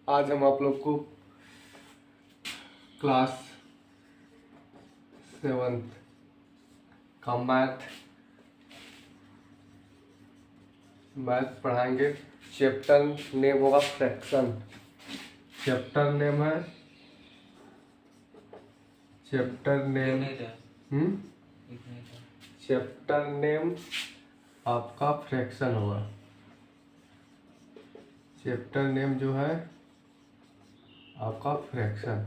आज हम आप लोग को क्लास 7 का मैथ पढ़ाएंगे। चैप्टर नेम होगा फ्रैक्शन। चैप्टर नेम है चैप्टर नेम आपका फ्रैक्शन होगा। चैप्टर नेम जो है आपका फ्रैक्शन।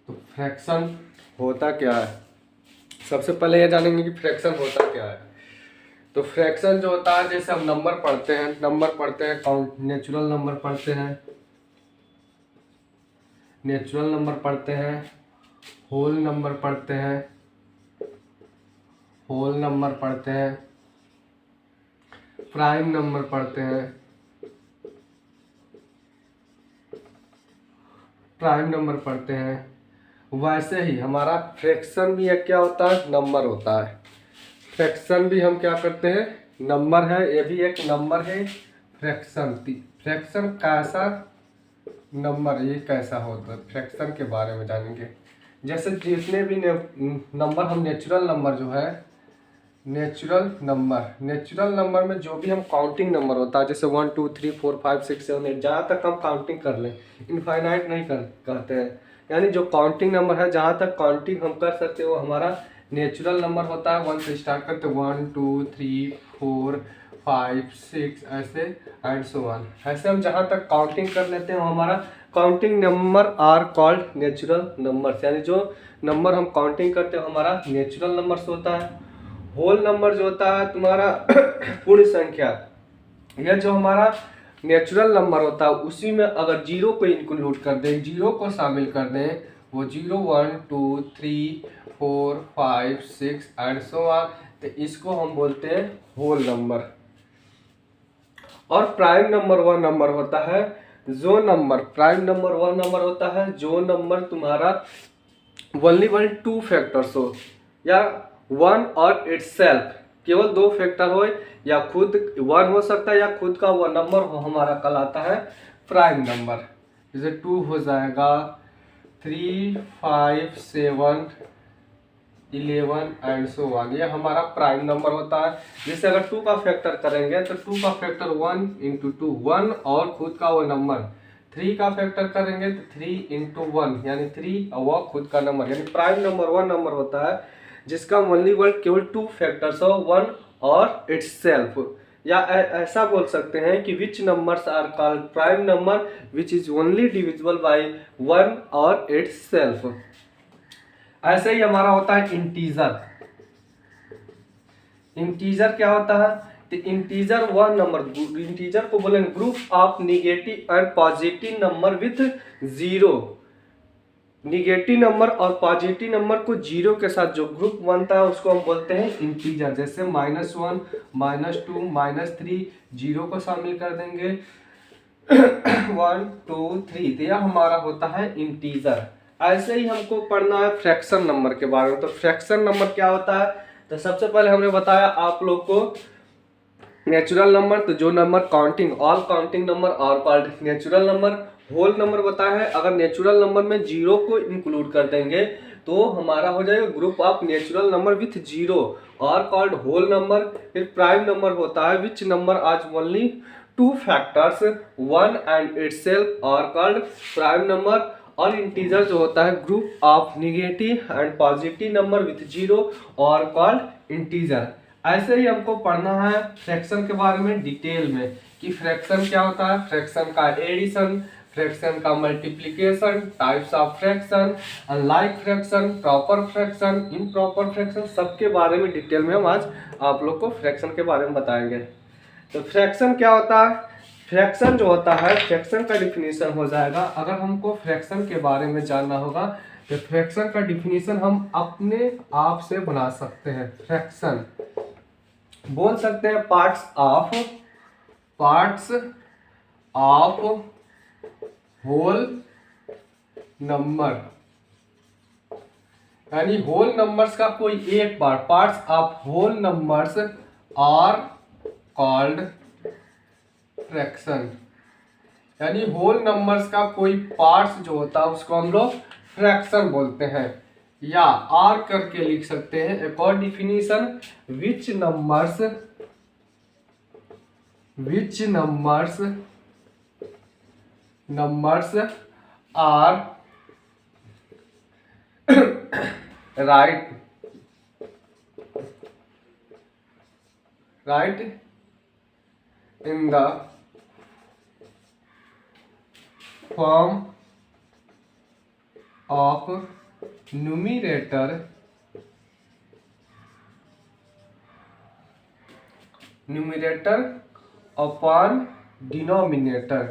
तो फ्रैक्शन होता क्या है, सबसे पहले ये जानेंगे कि फ्रैक्शन होता क्या है। तो फ्रैक्शन जो होता है, जैसे हम नंबर पढ़ते हैं काउंट, नेचुरल नंबर पढ़ते हैं, होल नंबर पढ़ते हैं, प्राइम नंबर पढ़ते हैं। वैसे ही हमारा फ्रैक्शन भी एक क्या होता है, नंबर होता है। फ्रैक्शन भी हम क्या करते हैं, नंबर है, ये भी एक नंबर है। फ्रैक्शन कैसा नंबर, ये कैसा होता है, फ्रैक्शन के बारे में जानेंगे। जैसे जितने भी नंबर हम नेचुरल नंबर में जो भी हम काउंटिंग नंबर होता है, जैसे 1 2 3 4 5 6 7 8, जहाँ तक हम काउंटिंग कर लें, इनफाइनाइट नहीं कहते हैं। यानी जो काउंटिंग नंबर है, जहाँ तक काउंटिंग हम कर सकते हैं, वो हमारा नेचुरल नंबर होता है। 1 से स्टार्ट करते 1 2 3 4 5 6 ऐसे एंड सो ऑन। ऐसे हम जहाँ तक काउंटिंग कर लेते हैं, वो हमारा counting number are called natural numbers. यानी जो नंबर हम काउंटिंग करते हैं हमारा नेचुरल नंबर्स होता है। होल नंबर जो होता है तुम्हारा पूर्ण संख्या, यह जो हमारा नेचुरल नंबर होता है, उसी में अगर जीरो को इंक्लूड कर दें, जीरो को शामिल कर दें, वो 0 1 2 3 4 5 6 एंड सो ऑन, तो इसको हम बोलते हैं होल नंबर। और प्राइम नंबर वह नंबर होता है जो नंबर, प्राइम नंबर वह नंबर होता है जो नंबर तुम्हारा ओनली वन टू फैक्टर्स हो, या वन और इटसेल्फ, केवल दो फैक्टर हो, या खुद वन हो सकता है, या खुद का वह नंबर हो, हमारा कहलाता है प्राइम नंबर। जैसे 2 हो जाएगा, 3 5 7 11 एंड सो ऑन, ये हमारा प्राइम नंबर होता है। जैसे अगर 2 का फैक्टर करेंगे तो 2 का फैक्टर 1 इंटू 2 1, और खुद का वो नंबर। 3 का फैक्टर करेंगे तो 3 इंटू 1 यानी 3, और वह खुद का नंबर। यानी प्राइम नंबर वह नंबर होता है जिसका ओनली वर्ड केवल 2 फैक्टर्स हो, 1 और इट्ससेल्फ। या ऐसा बोल सकते हैं कि which numbers are called prime number which is only divisible by 1 और इट्ससेल्फ। ऐसे ही हमारा होता है इंटीजर। इंटीजर क्या होता है, तो इंटीजर वह नंबर, इंटीजर को बोलेंगे group of negative and positive number with zero. Negative number और पॉजिटिव नंबर को जीरो के साथ जो ग्रुप बनता है उसको हम बोलते हैं इंटीजर। जैसे -1 -2 -3, जीरो को शामिल कर देंगे 1 2 3, तो यह हमारा होता है इंटीजर। ऐसे ही हमको पढ़ना है फ्रैक्शन नंबर के बारे में। तो फ्रैक्शन नंबर क्या होता है, तो सबसे पहले हमने बताया आप लोग को नेचुरल नंबर, तो जो number counting, all counting number are called natural number. Whole number बताया है, अगर नेचुरल नंबर में जीरो को इंक्लूड कर देंगे तो हमारा हो जाएगा group of natural number with zero are called whole number. फिर प्राइम नंबर होता है which number has only 2 factors 1 and itself are called prime number. और इंटीजर जो होता है group of negative and positive number with zero और called integer. ऐसे ही हमको पढ़ना है फ्रैक्शन के बारे में डिटेल में, कि फ्रैक्शन क्या होता है, फ्रैक्शन का एडिशन, फ्रैक्शन का multiplication, types of fraction, unlike fraction, proper fraction, improper fraction, सबके बारे में डिटेल में हम आज आप लोग को फ्रैक्शन के बारे में बताएंगे। तो फ्रैक्शन क्या होता है, फ्रैक्शन जो होता है, फ्रैक्शन का डिफिनीशन हो जाएगा। अगर हमको फ्रैक्शन के बारे में जानना होगा तो फ्रैक्शन का डिफिनीशन हम अपने आप से बना सकते हैं। फ्रैक्शन बोल सकते हैं पार्ट्स ऑफ होल नंबर, यानी होल नंबर्स का कोई एक parts of whole numbers are called fraction. यानी होल नंबर्स का कोई पार्ट्स जो होता है उसको हम लोग फ्रैक्शन बोलते हैं, या आर करके लिख सकते हैं। एक और definition, which numbers are write in the form of numerator upon denominator,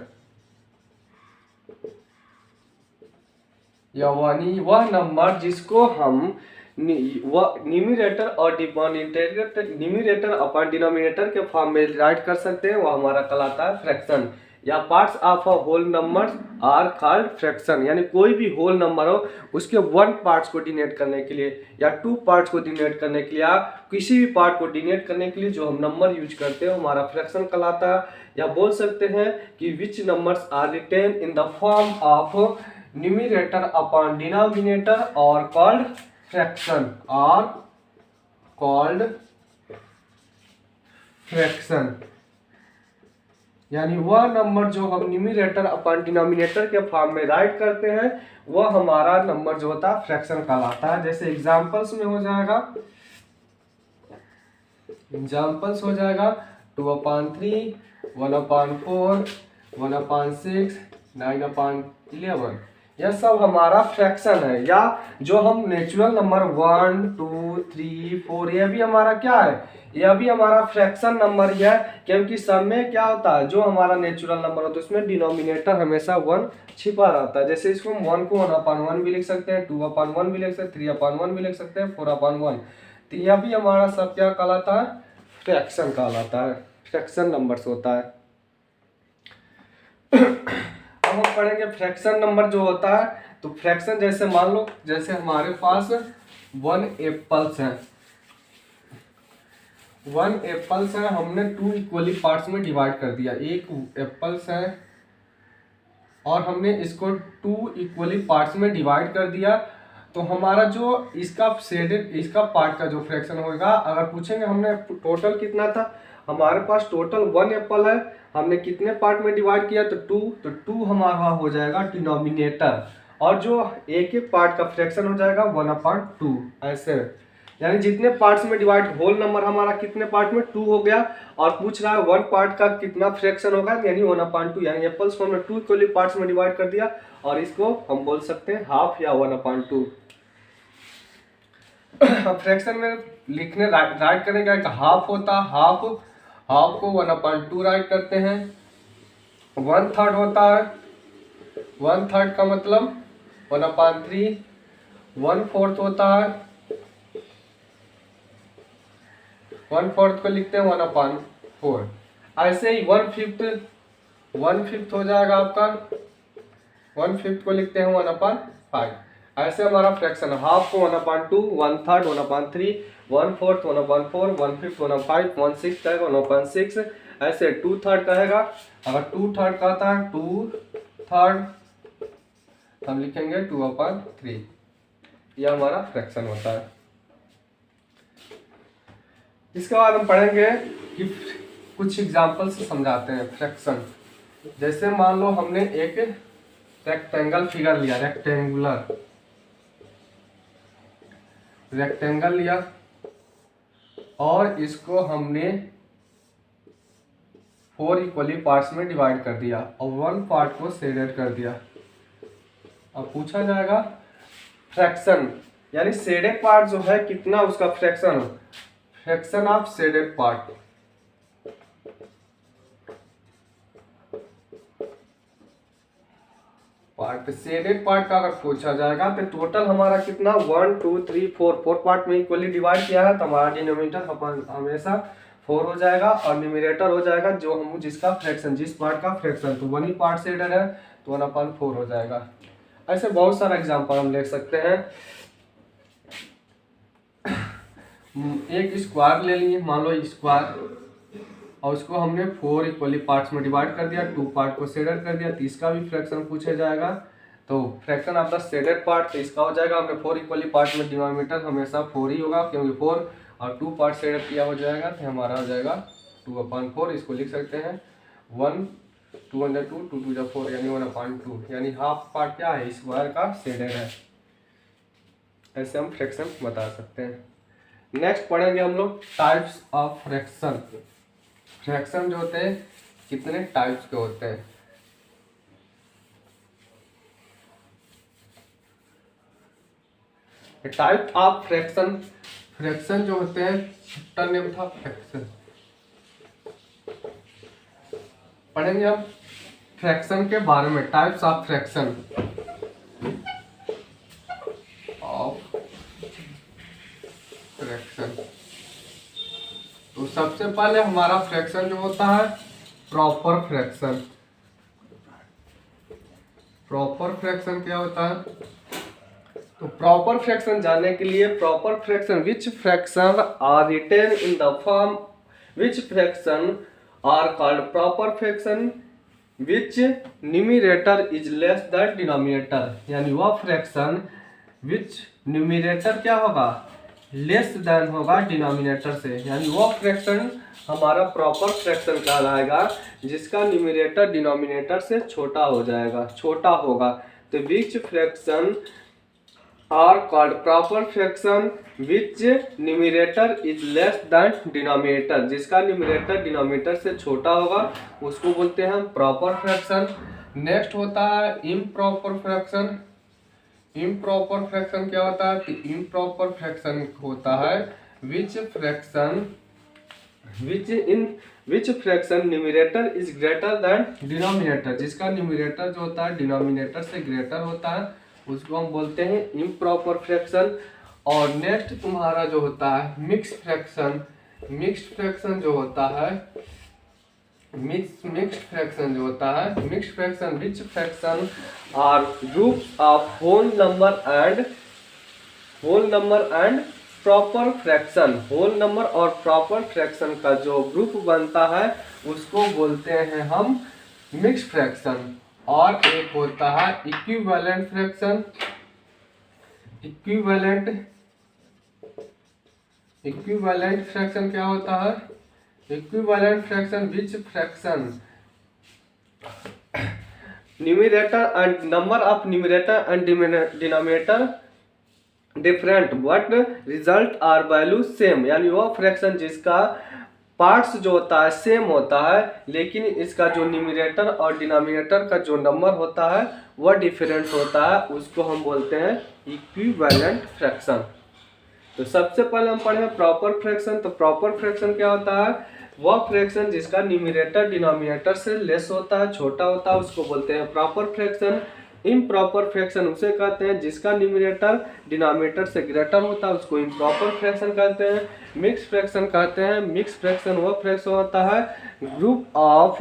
यानी वह नंबर जिसको हम वह न्यूमरेटर और न्यूमरेटर अपॉन डिनोमिनेटर के फॉर्म में राइट कर सकते हैं, वह हमारा कहलाता है फ्रैक्शन। या parts of a whole number are called fraction, यानी कोई भी होल नंबर हो उसके वन पार्ट्स को डिनोट करने के लिए या टू पार्ट्स को डिनोट करने के लिए या किसी भी पार्ट को डिनोट करने के लिए जो हम नंबर यूज करते हैं हमारा फ्रैक्शन कहलाता है। या बोल सकते हैं कि which numbers are written in the form of numerator upon denominator और कॉल्ड फ्रैक्शन, यानी वह नंबर जो हम न्यूमरेटर अपॉन डिनोमिनेटर के फॉर्म में राइट करते हैं वह हमारा नंबर जो होता है फ्रैक्शन कहलाता है। जैसे एग्जांपल्स में हो जाएगा, 2/3, 1/4, 1/6, 9/11, यह सब हमारा फ्रैक्शन है। या जो हम नेचुरल नंबर 1, 2, 3, 4 यह भी हमारा क्या है, यह भी हमारा फ्रैक्शन नंबर ही है, क्योंकि सब में क्या होता है जो हमारा नेचुरल नंबर होता है उसमें डिनोमिनेटर हमेशा 1 छिपा रहता है। जैसे इसको 1 को 1/1 भी लिख सकते हैं, 2/1 भी लिख सकते हैं, 3/1 भी लिख सकते हैं, 4/1, तो यह भी हमारा सब क्या कहलाता है, फ्रैक्शन कहलाता है, फ्रैक्शन नंबर्स होता है। अब हम पढ़ेंगे फ्रैक्शन नंबर जो होता है, तो फ्रैक्शन जैसे मान लो जैसे हमारे पास 1 एप्पल्स है, 1 एप्पल्स है, हमने 2 इक्वली पार्ट्स में डिवाइड कर दिया। एक एप्पल्स है और हमने इसको 2 इक्वली पार्ट्स में डिवाइड कर दिया, तो हमारा जो इसका पार्ट का जो फ्रैक्शन होगा, अगर पूछेंगे हमने टोटल कितना था, हमारे पास टोटल 1 एप्पल है, हमने कितने पार्ट में डिवाइड किया, तो 2, तो 2 हमारा हो जाएगा डिनोमिनेटर, और जो एक एक पार्ट का फ्रैक्शन हो जाएगा 1/2 ऐसे। यानी जितने पार्ट्स में डिवाइड, होल नंबर हमारा कितने पार्ट में 2 हो गया, और पूछ रहा है 1 पार्ट का कितना फ्रैक्शन होगा, यानी 1/2, यानी एप्पल्स को हमने 2 इक्वली पार्ट्स में डिवाइड कर दिया, और इसको हम बोल सकते हैं हाफ या 1/2। फ्रैक्शन में लिखने राइट करने का एक हाफ होता है, हाफ को 1/2 राइट करते हैं। 1/3 होता है, 1/3 का मतलब 1/3, 1/4 होता है, 1/4 को लिखते हैं 1/4। ऐसे ही 1/5 हो जाएगा आपका, 1/5 को लिखते हैं 1/5। ऐसे हमारा फ्रैक्शन हाफ को 1/2, 1/3 1/3, 1/4 1/4, 1/5 1/5, 1/6 कहेगा 1/6, ऐसे 2/3 कहेगा। अगर 2/3 कहता है 2/3 हम लिखेंगे 2/3, यह हमारा फ्रैक्शन होता है। इसके बाद हम पढ़ेंगे कि कुछ एग्जाम्पल से समझाते हैं फ्रैक्शन। जैसे मान लो हमने एक रेक्टेंगल फिगर लिया, रेक्टेंगल लिया और इसको हमने 4 इक्वली पार्ट्स में डिवाइड कर दिया और 1 पार्ट को शेडेड कर दिया। अब पूछा जाएगा फ्रैक्शन, यानी शेडेड पार्ट जो है कितना उसका फ्रैक्शन हो, fraction of shaded part. Shaded part का अगर पूछा जाएगा तो टोटल हमारा कितना 1 2 3 4 पार्ट में इक्वली डिवाइड किया है, तो हमारा डिनोमिनेटर हमेशा 4 हो जाएगा और न्यूमरेटर हो जाएगा जो हम जिसका फ्रैक्शन, जिस पार्ट का फ्रैक्शन, तो 1 ही पार्ट शेडेड है तो 1/4 हो जाएगा। ऐसे बहुत सारा एग्जांपल हम ले सकते हैं। एक स्क्वायर ले लिए, मान लो स्क्वायर, और उसको हमने 4 इक्वली पार्ट्स में डिवाइड कर दिया, 2 पार्ट को शेडेड कर दिया, तो इसका भी फ्रैक्शन पूछा जाएगा। तो fraction of the shaded part, तो इसका हो जाएगा, हमने 4 इक्वली पार्ट में डिनोमिनेटर हमेशा 4 ही होगा, क्योंकि 4 और 2 पार्ट शेडेड किया हो जाएगा, तो हमारा हो जाएगा 2/4। इसको लिख सकते हैं 1 2/2 2 2 4 यानी 1/2, यानी हाफ पार्ट क्या है, स्क्वायर का शेडेड है। ऐसे हम फ्रैक्शन बता सकते हैं। नेक्स्ट पढ़ेंगे हम लोग टाइप्स ऑफ फ्रैक्शन। फ्रैक्शन जो होते हैं कितने टाइप्स के होते हैं। टाइप ऑफ फ्रैक्शन, फ्रैक्शन जो होते हैं, चैप्टर नेम था फ्रैक्शन। पढ़ेंगे हम फ्रैक्शन के बारे में, टाइप्स ऑफ फ्रैक्शन फ्रैक्शन। तो सबसे पहले हमारा फ्रैक्शन जो होता है प्रॉपर फ्रैक्शन। प्रॉपर फ्रैक्शन क्या होता है, तो प्रॉपर फ्रैक्शन जानने के लिए, proper fraction which fraction are written in the form, which fraction are called proper fraction which numerator is less than denominator, यानी वह फ्रैक्शन विच न्यूमरेटर क्या होगा, लेस देन होगा डिनोमिनेटर से, यानी वो फ्रैक्शन हमारा प्रॉपर फ्रैक्शन कहलाएगा जिसका न्यूमरेटर डिनोमिनेटर से छोटा हो जाएगा, छोटा होगा। तो which fraction are called proper fraction which numerator is less than denominator, जिसका न्यूमरेटर डिनोमिनेटर से छोटा होगा उसको बोलते हैं हम प्रॉपर फ्रैक्शन। नेक्स्ट होता है इम्प्रॉपर फ्रैक्शन। इम्प्रॉपर फ्रैक्शन क्या होता है, इम्प्रॉपर फ्रैक्शन होता है which fraction which fraction numerator is greater then denominator, जिसका न्यूमरेटर जो होता है डिनोमिनेटर से ग्रेटर होता है उसको हम बोलते हैं इम्प्रॉपर फ्रैक्शन। और नेक्स्ट तुम्हारा जो होता है मिक्स्ड फ्रैक्शन। मिक्स्ड फ्रैक्शन जो होता है, मिक्स्ड फ्रैक्शन जो होता है, mixed fraction which fraction are groups of whole number and proper fraction. Whole number और प्रॉपर फ्रैक्शन का जो ग्रुप बनता है उसको बोलते हैं हम मिक्स्ड फ्रैक्शन। और एक होता है इक्विवेलेंट फ्रैक्शन। इक्विवेलेंट फ्रैक्शन क्या होता है, equivalent fraction which fraction numerator and number of numerator and denominator different but result are value same, यानी वो फ्रैक्शन जिसका पार्ट्स जो होता है सेम होता है लेकिन इसका जो न्यूमरेटर और डिनोमिनेटर का जो नंबर होता है वह डिफरेंट होता है, उसको हम बोलते हैं इक्विवेलेंट फ्रैक्शन। तो सबसे पहले हम पढ़े प्रॉपर फ्रैक्शन। तो प्रॉपर फ्रैक्शन क्या होता है, वह फ्रैक्शन जिसका न्यूमरेटर डिनोमिनेटर से लेस होता है, छोटा होता है, उसको बोलते हैं प्रॉपर फ्रैक्शन। इम्प्रॉपर फ्रैक्शन उसे कहते हैं जिसका न्यूमरेटर डिनोमिनेटर से ग्रेटर होता है, उसको इम्प्रॉपर फ्रैक्शन कहते हैं। मिक्स फ्रैक्शन कहते हैं, मिक्स फ्रैक्शन वह फ्रैक्शन होता है group of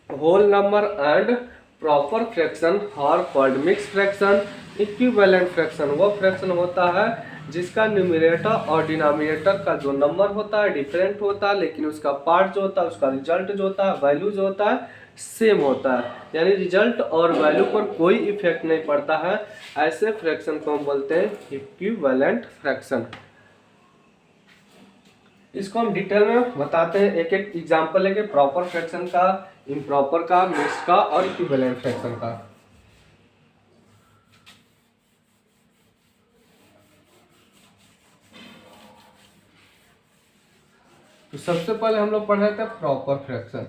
whole number and proper fraction are called mix fraction. Equivalent fraction वह फ्रैक्शन होता है जिसका न्यूमरेटर और डिनोमिनेटर का जो नंबर होता है डिफरेंट होता है लेकिन उसका पार्ट जो होता है, उसका रिजल्ट जो होता है, वैल्यू जो होता है सेम होता है, यानी रिजल्ट और वैल्यू पर कोई इफेक्ट नहीं पड़ता है। ऐसे फ्रैक्शन को हम बोलते हैं इक्विवेलेंट फ्रैक्शन। इसको हम डिटेल में बताते हैं, एक एक एग्जांपल लेके, प्रॉपर फ्रैक्शन का, इम्प्रॉपर का, मिक्स का और इक्विवेलेंट फ्रैक्शन का। तो सबसे पहले हम लोग पढ़ रहे थे proper fraction.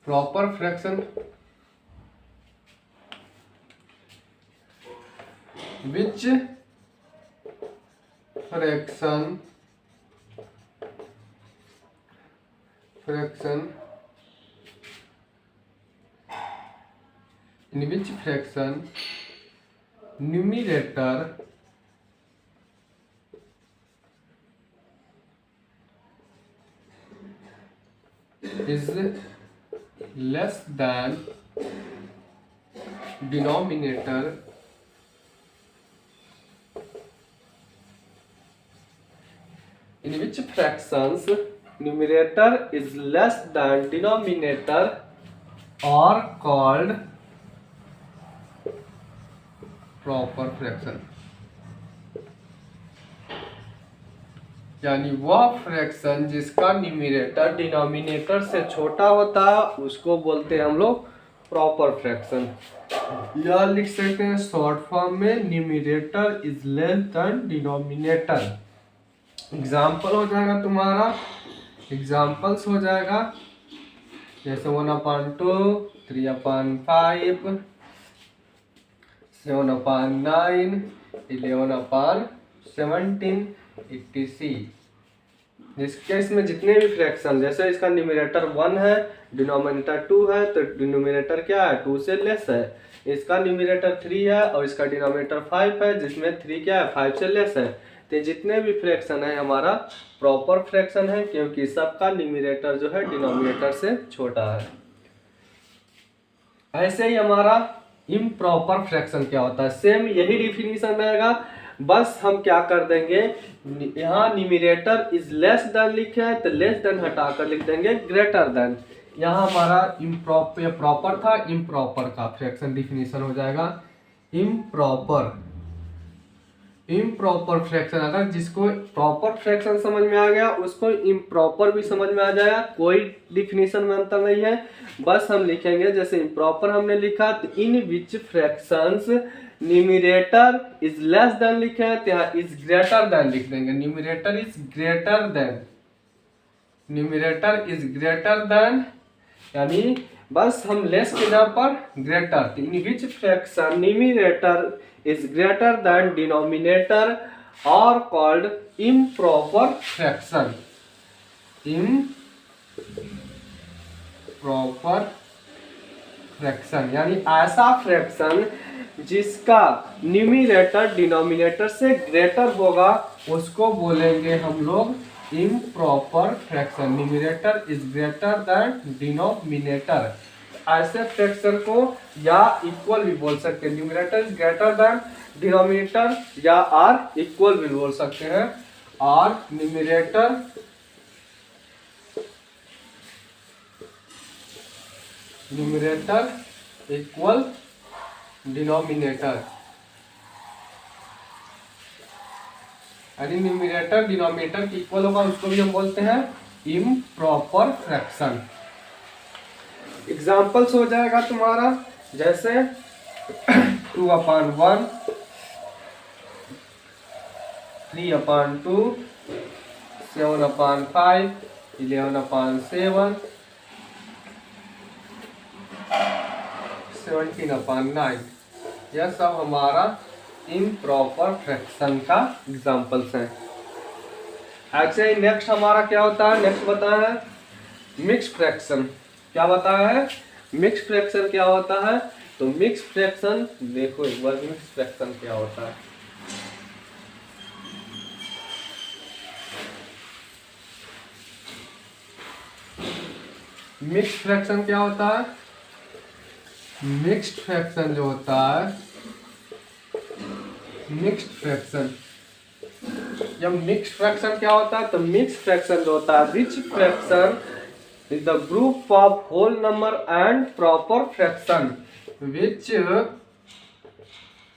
Proper fraction which fraction in which fraction numerator is less than denominator in which fractions numerator is less than denominator are called proper fraction। यानी वह फ्रैक्शन जिसका न्यूमरेटर डिनोमिनेटर से छोटा होता है उसको बोलते हैं हम लोग प्रॉपर फ्रैक्शन। या लिख सकते हैं शॉर्ट फॉर्म में numerator is less than denominator. Example हो जाएगा तुम्हारा, एग्जाम्पल्स हो जाएगा जैसे 1/2, 3/5, 7/9, 11/17, 80। जिस केस में जितने भी फ्रैक्शन, जैसे इसका न्यूमरेटर 1 है, डिनोमिनेटर 2 है, तो डिनोमिनेटर क्या है 2 से लेस है। इसका न्यूमरेटर 3 है और इसका डिनोमिनेटर 5 है, जिसमें 3 क्या है 5 से लेस है। तो जितने भी फ्रैक्शन है हमारा प्रॉपर फ्रैक्शन है, क्योंकि सबका न्यूमरेटर जो है डिनोमिनेटर से छोटा है। ऐसे ही हमारा इम्प्रॉपर फ्रैक्शन क्या होता है, सेम यही डिफिनीशन रहेगा, बस हम क्या कर देंगे, यहाँ न्यूमरेटर इज लेस देन लिखे है तो लेस देन हटाकर लिख देंगे ग्रेटर देन। यहाँ हमारा इम्प्रॉपर प्रॉपर था, इम्प्रॉपर का फ्रैक्शन डिफिनीशन हो जाएगा इम्प्रॉपर। इम्प्रॉपर फ्रैक्शन, अगर जिसको प्रॉपर फ्रैक्शन समझ में आ गया उसको इम्प्रॉपर भी समझ में आ जाएगा, कोई डिफिनीशन में अंतर नहीं है। बस हम लिखेंगे जैसे इम्प्रॉपर हमने लिखा तो in which fractions numerator is less than लिखे हैं तो यहाँ इज ग्रेटर देन लिख देंगे। Numerator is greater than, numerator is greater than, यानी बस हम लेस के जगह पर greater. In which fraction numerator is greater than denominator are called improper fraction। improper fraction यानी ऐसा फ्रैक्शन जिसका न्यूमरेटर डिनोमिनेटर से ग्रेटर होगा उसको बोलेंगे हम लोग improper fraction. Numerator is greater than denominator, ऐसे फ्रैक्शन को या इक्वल भी बोल सकते हैं। Numerator is greater than denominator या आर इक्वल भी बोल सकते हैं। आर न्यूमरेटर इक्वल डिनोमिनेटर, यानी न्यूमरेटर डिनोमिनेटर की इक्वल होगा उसको भी हम बोलते हैं इम्प्रॉपर फ्रैक्शन। एग्जाम्पल्स हो जाएगा तुम्हारा जैसे 2/1, 3/2, 7/5, 11/7, 17/9। यह सब हमारा इम्प्रॉपर फ्रैक्शन का एग्जाम्पल्स हैं। ऐसे ही नेक्स्ट हमारा क्या होता है, नेक्स्ट बताया है मिक्स फ्रैक्शन। क्या बताया है मिक्स फ्रैक्शन क्या होता है, तो मिक्स फ्रैक्शन देखो एक बार मिक्स फ्रैक्शन क्या होता है। मिक्स फ्रैक्शन क्या होता है, मिक्स्ड फ्रैक्शन जो होता है, मिक्स्ड फ्रैक्शन या मिक्स्ड फ्रैक्शन क्या होता है, तो मिक्स फ्रैक्शन जो होता है which fraction is the group of whole number and proper fraction, which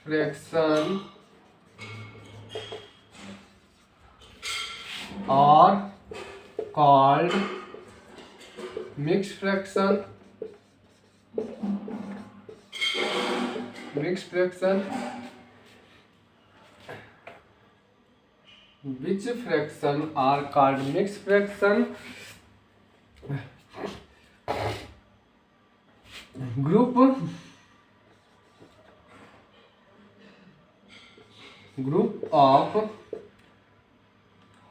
fraction are called mixed fraction। mixed fraction, which fraction are called mixed fraction, group of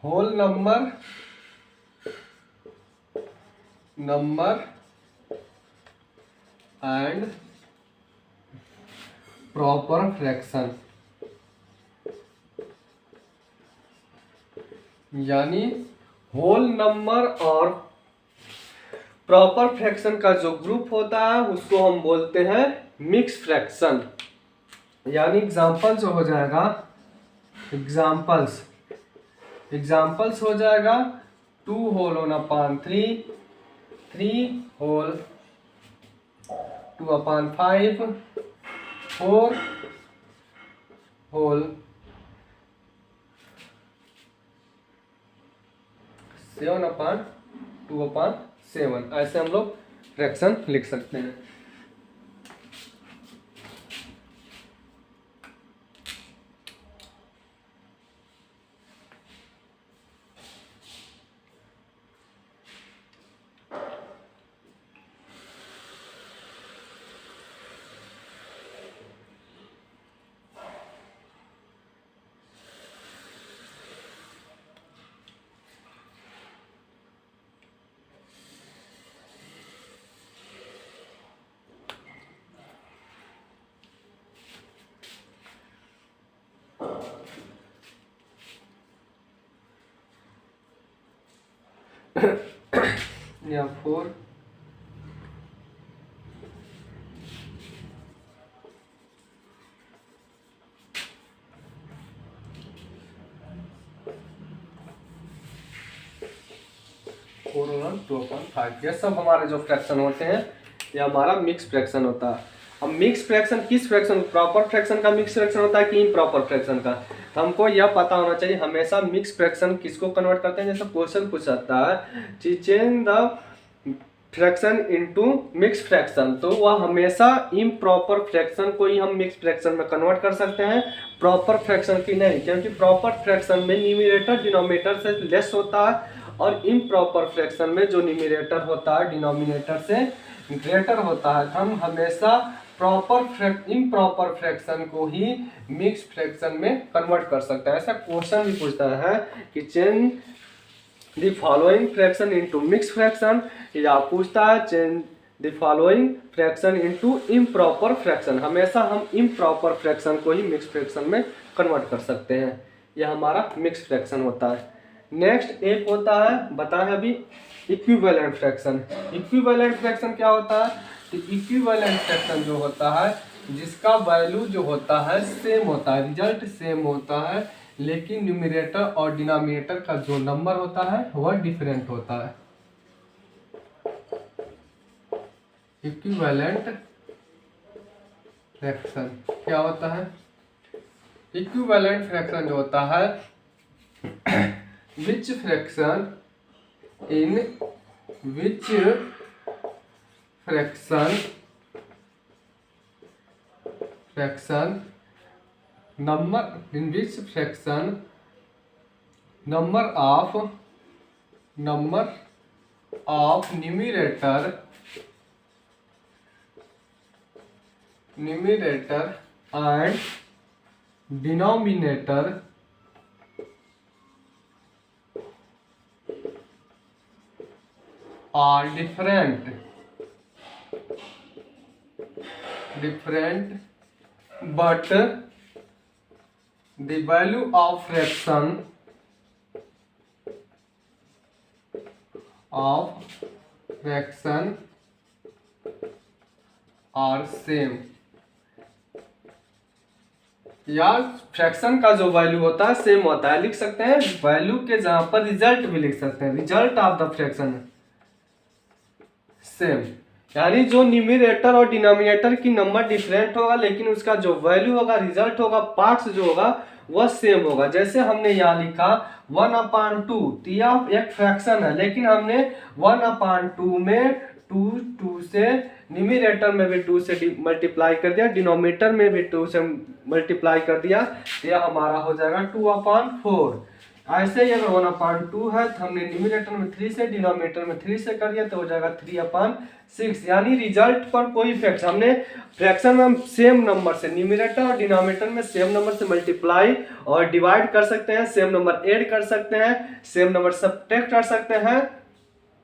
whole number and proper fraction। यानी whole number और proper fraction का जो group होता है उसको हम बोलते हैं मिक्स फ्रैक्शन। यानी एग्जांपल जो हो जाएगा, एग्जांपल्स एग्जाम्पल्स हो जाएगा 2 whole on upon 3, 3 whole 2 upon 5, 4 whole 7 upon 2 upon 7। ऐसे हम लोग फ्रैक्शन लिख सकते हैं। या 4 4/2/5। ये सब हमारे जो फ्रैक्शन होते हैं ये हमारा मिक्स फ्रैक्शन होता है। अब मिक्स फ्रैक्शन किस फ्रैक्शन, प्रॉपर फ्रैक्शन का मिक्स फ्रैक्शन होता है कि इम्प्रॉपर फ्रैक्शन का, तो हमको यह पता होना चाहिए हमेशा मिक्स फ्रैक्शन किसको कन्वर्ट करते हैं। जैसे क्वेश्चन पूछ सकता है change the fraction into mix fraction, तो वह हमेशा इम्प्रॉपर फ्रैक्शन को ही हम मिक्स फ्रैक्शन में कन्वर्ट कर सकते हैं, प्रॉपर फ्रैक्शन की नहीं। क्योंकि प्रॉपर फ्रैक्शन में न्यूमरेटर डिनोमिनेटर से लेस होता है और इम्प्रॉपर फ्रैक्शन में जो न्यूमरेटर होता है डिनोमिनेटर से ग्रेटर होता है। हम हमेशा इम्प्रॉपर फ्रैक्शन को ही मिक्स फ्रैक्शन में कन्वर्ट कर सकते हैं। ऐसा क्वेश्चन भी पूछता है कि change the following fraction into mix fraction, या पूछता है change the following fraction into improper fraction. हमेशा हम इम्प्रॉपर फ्रैक्शन को ही मिक्स फ्रैक्शन में कन्वर्ट कर सकते हैं। यह हमारा मिक्स फ्रैक्शन होता है। नेक्स्ट एक होता है, बताएं अभी, इक्विवेलेंट फ्रैक्शन। इक्विवेलेंट फ्रैक्शन क्या होता है? तो इक्विवेलेंट फ्रैक्शन जो होता है जिसका वैल्यू जो होता है सेम होता है, रिजल्ट सेम होता है, लेकिन न्यूमरेटर और डिनोमिनेटर का जो नंबर होता है वह डिफरेंट होता है। इक्विवेलेंट फ्रैक्शन क्या होता है? इक्विवेलेंट फ्रैक्शन जो होता है which fraction in which fraction number in which fraction number of numerator and denominator are different but the value of fraction are same। यार फ्रैक्शन का जो वैल्यू होता है सेम होता है, लिख सकते हैं वैल्यू के जहां पर रिजल्ट भी लिख सकते हैं, result of the fraction same. यानी जो न्यूमरेटर और डिनोमिनेटर की नंबर डिफरेंट होगा लेकिन उसका जो वैल्यू होगा, रिजल्ट होगा, पार्ट्स जो होगा वह सेम होगा। जैसे हमने यहाँ लिखा 1/2, तो यह एक फ्रैक्शन है लेकिन हमने 1/2 में 2 से न्यूमरेटर में भी 2 से मल्टीप्लाई कर दिया, डिनोमिनेटर में भी 2 से मल्टीप्लाई कर दिया, तो यह हमारा हो जाएगा 2/4। ऐसे ही अगर 1/2 है तो हमने न्यूमरेटर में 3 से डिनोमिनेटर में 3 से कर दिया तो हो जाएगा 3/6। यानी रिजल्ट पर कोई इफेक्ट, हमने फ्रैक्शन में सेम नंबर से न्यूमरेटर और डिनोमिनेटर में सेम नंबर से मल्टीप्लाई और डिवाइड कर सकते हैं, सेम नंबर ऐड कर सकते हैं, सेम नंबर सब्ट्रैक्ट कर सकते हैं,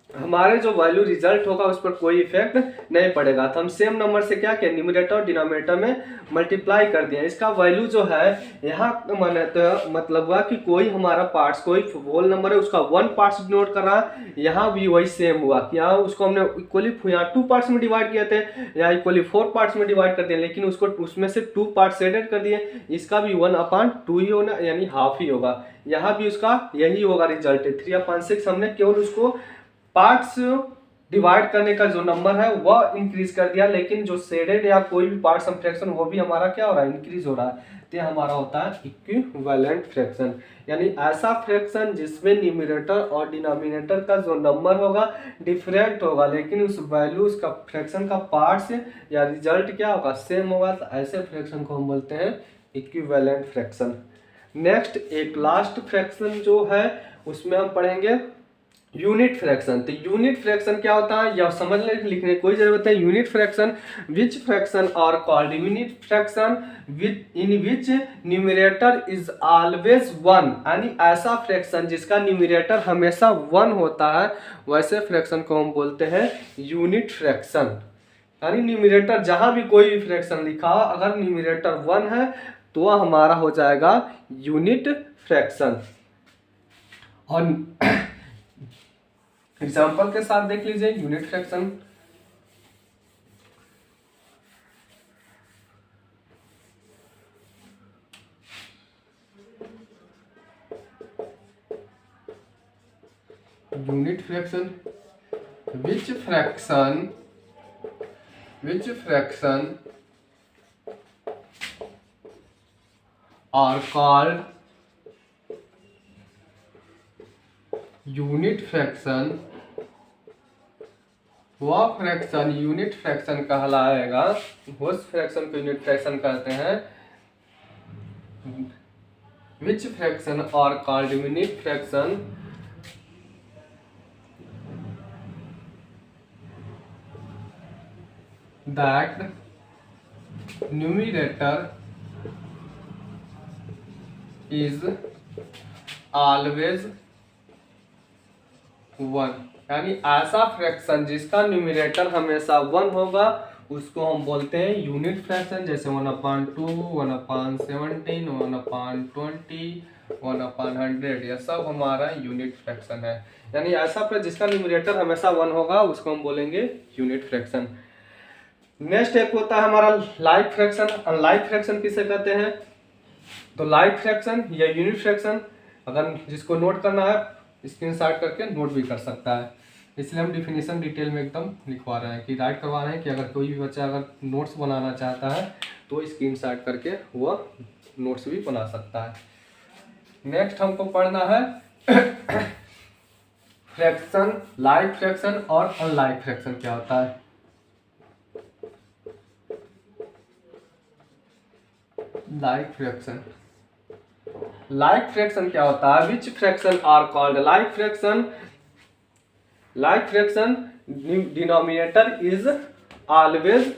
हमारे जो वैल्यू रिजल्ट होगा उस पर कोई इफेक्ट नहीं पड़ेगा। तो हम सेम नंबर से क्या किया, न्यूमरेटर और डिनोमिनेटर में मल्टीप्लाई कर दिया। इसका वैल्यू जो है यहाँ मतलब हुआ कि कोई हमारा पार्ट्स, कोई होल नंबर है उसका 1 पार्ट्स डिनोट कर रहा है, यहाँ भी वही सेम हुआ कि यहाँ उसको हमने इक्वली यहाँ 2 पार्ट्स में डिवाइड किए थे, यहाँ इक्वली 4 पार्ट्स में डिवाइड कर दिया, लेकिन उसको उसमें से 2 पार्ट्स एडेड कर दिए। इसका भी 1/2 ही होना, यानी हाफ ही होगा। यहाँ भी उसका यही होगा रिजल्ट, 3/6। हमने केवल उसको पार्ट्स डिवाइड करने का जो नंबर है वह इंक्रीज कर दिया, लेकिन जो शेडेड या कोई भी पार्ट सम फ्रैक्शन वो भी हमारा क्या हो रहा है, इंक्रीज हो रहा है। तो हमारा होता है इक्विवेलेंट फ्रैक्शन, यानी ऐसा फ्रैक्शन जिसमें न्यूमरेटर और डिनोमिनेटर का जो नंबर होगा डिफरेंट होगा, लेकिन उस वैल्यू उसका फ्रैक्शन का पार्ट्स या रिजल्ट क्या होगा, सेम होगा। तो ऐसे फ्रैक्शन को हम बोलते हैं इक्विवेलेंट फ्रैक्शन। नेक्स्ट एक लास्ट फ्रैक्शन जो है उसमें हम पढ़ेंगे यूनिट फ्रैक्शन। तो यूनिट फ्रैक्शन क्या होता है या समझने लिखने की कोई जरूरत है। Unit fraction which fraction are called unit fraction in which numerator is always 1, यानी ऐसा फ्रैक्शन जिसका न्यूमरेटर हमेशा 1 होता है, वैसे फ्रैक्शन को हम बोलते हैं यूनिट फ्रैक्शन। यानी न्यूमरेटर जहां भी कोई भी फ्रैक्शन लिखा हो, अगर न्यूमरेटर 1 है तो वह हमारा हो जाएगा यूनिट फ्रैक्शन। और एग्जाम्पल के साथ देख लीजिए unit fraction. Unit fraction which fraction are called unit fraction, वह फ्रैक्शन यूनिट फ्रैक्शन कहलाएगा, उस फ्रैक्शन को यूनिट फ्रैक्शन कहते हैं। Which fraction are called unit fraction that numerator is always 1, यानी ऐसा फ्रैक्शन जिसका न्यूमरेटर हमेशा 1 होगा उसको हम बोलते हैं यूनिट फ्रैक्शन। जैसे 1/2, 1/17, 1/20, 1/100, यह सब हमारा यूनिट फ्रैक्शन है। यानी ऐसा फ्रैक्शन जिसका न्यूमरेटर हमेशा 1 होगा उसको हम बोलेंगे यूनिट फ्रैक्शन। नेक्स्ट एक होता है हमारा लाइक फ्रैक्शन। अनलाइक फ्रैक्शन किसे कहते हैं, तो लाइक फ्रैक्शन या यूनिट फ्रैक्शन, अगर जिसको नोट करना है स्क्रीनशॉट करके नोट भी कर सकता है। इसलिए हम डिफिनीशन डिटेल में एकदम लिखवा रहे हैं कि राइट करवा रहे हैं कि अगर कोई भी बच्चा अगर नोट्स बनाना चाहता है तो स्क्रीनशॉट करके वह नोट्स भी बना सकता है। नेक्स्ट हमको पढ़ना है फ्रैक्शन, लाइक फ्रैक्शन और अनलाइक फ्रैक्शन क्या होता है। लाइक फ्रैक्शन, लाइक फ्रैक्शन क्या होता है, which fraction are called like fraction, like fraction denominator is always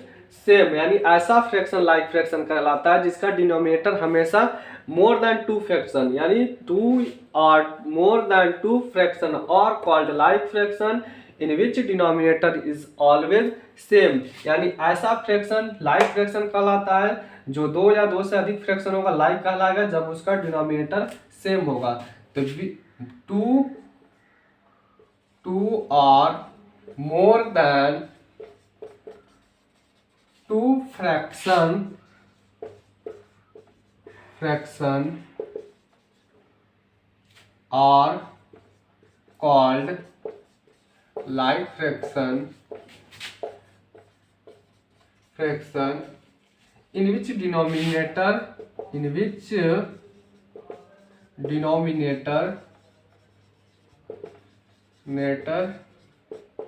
same, यानी ऐसा फ्रैक्शन लाइक फ्रैक्शन कहलाता है जिसका डिनोमिनेटर हमेशा मोर देन 2 फ्रैक्शन, यानी 2 और मोर देन 2 फ्रैक्शन और called like fraction in which denominator is always same, यानी ऐसा फ्रैक्शन लाइक फ्रैक्शन कहलाता है जो 2 या 2 से अधिक फ्रैक्शन होगा लाइक कहलाएगा जब उसका डिनोमिनेटर सेम होगा। तो 2 और more than 2 fraction are called like fraction in which denominator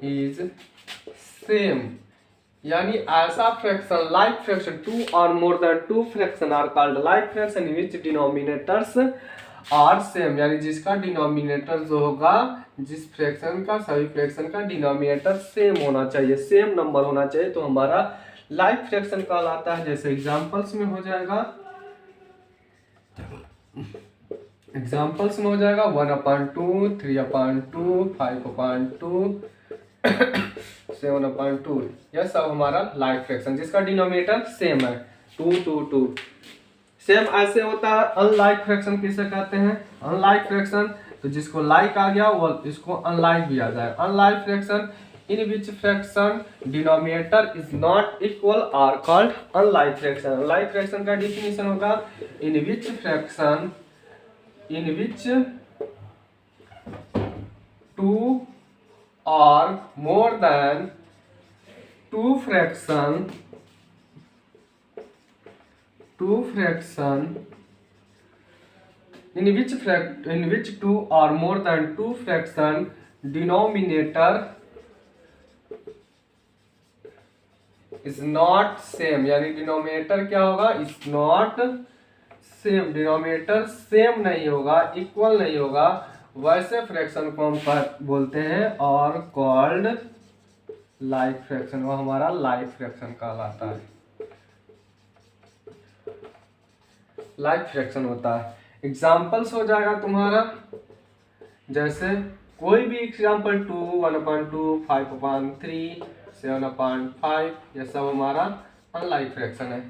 is same, यानी ऐसा फ्रैक्शन लाइक फ्रैक्शन 2 और more than 2 fraction are called like fraction in which denominators are same, यानी जिसका डिनोमिनेटर जो होगा जिस फ्रैक्शन का सभी फ्रैक्शन का डिनोमिनेटर सेम होना चाहिए, सेम नंबर होना चाहिए, तो हमारा लाइक फ्रैक्शन कहलाता है। जैसे एग्जांपल्स में हो जाएगा एग्जाम्पल्स में हो जाएगा 1/2, 3/2, 5/2, 7/2। यह सब हमारा लाइक फ्रैक्शन जिसका डिनोमिनेटर सेम है 2 2 2। सेम ऐसे होता है अनलाइक फ्रैक्शन किसे कहते हैं? अनलाइक फ्रैक्शन तो जिसको लाइक आ गया वो इसको अनलाइक भी आ जाए। Unlike fraction in which fraction denominator is not equal are called unlike fraction. Unlike fraction का डिफिनेशन होगा in which fraction in which two or more than two fraction in which two or more than two fraction denominator is not same, यानी denominator क्या होगा? Is not same, denominator same नहीं होगा, equal नहीं होगा, वैसे fraction को हम बोलते हैं और कॉल्ड लाइक फ्रैक्शन। वो हमारा लाइक फ्रैक्शन कहलाता है, लाइक फ्रैक्शन होता है। एग्जाम्पल्स हो जाएगा तुम्हारा जैसे कोई भी एग्जाम्पल 2, 1/2, 5/3, 7/5, यह सब हमारा अनलाइक फ्रैक्शन है।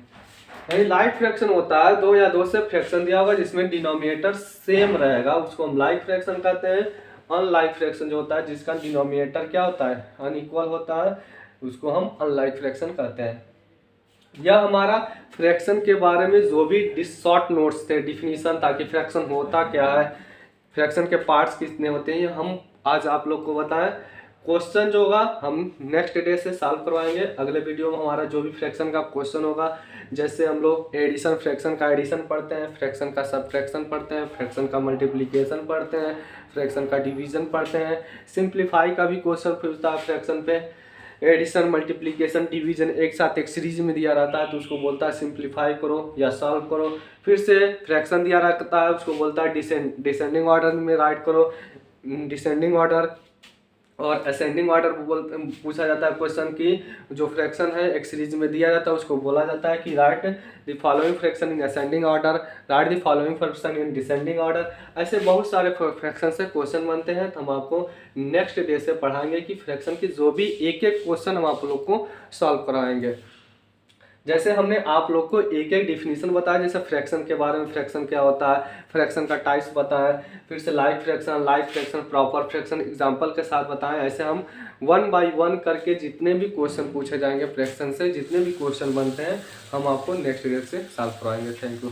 लाइक फ्रैक्शन होता है 2 या 2 से फ्रैक्शन दिया होगा जिसमें डिनोमिनेटर सेम रहेगा, उसको हम लाइक फ्रैक्शन कहते हैं। अनलाइक फ्रैक्शन जो होता है जिसका डिनोमिनेटर क्या होता है? अनइक्वल होता है, उसको हम अनलाइक फ्रैक्शन कहते हैं। यह हमारा फ्रैक्शन के बारे में जो भी शॉर्ट नोट्स थे, डिफिनीशन था कि फ्रैक्शन होता क्या है, फ्रैक्शन के पार्ट्स कितने होते हैं, हम आज आप लोग को बताएं। क्वेश्चन जो होगा हम नेक्स्ट डे से सॉल्व करवाएंगे। अगले वीडियो में हमारा जो भी फ्रैक्शन का क्वेश्चन होगा, जैसे हम लोग एडिशन फ्रैक्शन का एडिशन पढ़ते हैं, फ्रैक्शन का सब्ट्रैक्शन पढ़ते हैं, फ्रैक्शन का मल्टीप्लिकेशन पढ़ते हैं, फ्रैक्शन का डिवीजन पढ़ते हैं, सिंप्लीफाई का भी क्वेश्चन पूछता है फ्रैक्शन पे। एडिशन मल्टीप्लिकेशन डिवीजन एक साथ एक सीरीज में दिया रहता है तो उसको बोलता है सिंप्लीफाई करो या सॉल्व करो। फिर से फ्रैक्शन दिया रहता है उसको बोलता है डिसेंडिंग ऑर्डर में राइट करो, डिसेंडिंग ऑर्डर और असेंडिंग ऑर्डर पूछा जाता है क्वेश्चन की। जो फ्रैक्शन है एक सीरीज में दिया जाता है उसको बोला जाता है कि right the following fraction in ascending order, right the following fraction in descending order. ऐसे बहुत सारे फ्रैक्शन से क्वेश्चन बनते हैं, तो हम आपको नेक्स्ट डे से पढ़ाएंगे कि फ्रैक्शन की जो भी एक एक क्वेश्चन हम आप लोग को सॉल्व कराएंगे। जैसे हमने आप लोग को एक एक डिफिनीशन बताया, जैसे फ्रैक्शन के बारे में, फ्रैक्शन क्या होता है, फ्रैक्शन का टाइप्स बताया, फिर से like fraction, proper fraction example के साथ बताएं। ऐसे हम 1 बाय 1 करके जितने भी क्वेश्चन पूछे जाएंगे फ्रैक्शन से, जितने भी क्वेश्चन बनते हैं हम आपको नेक्स्ट वीडियो से सॉल्व करवाएंगे। Thank you.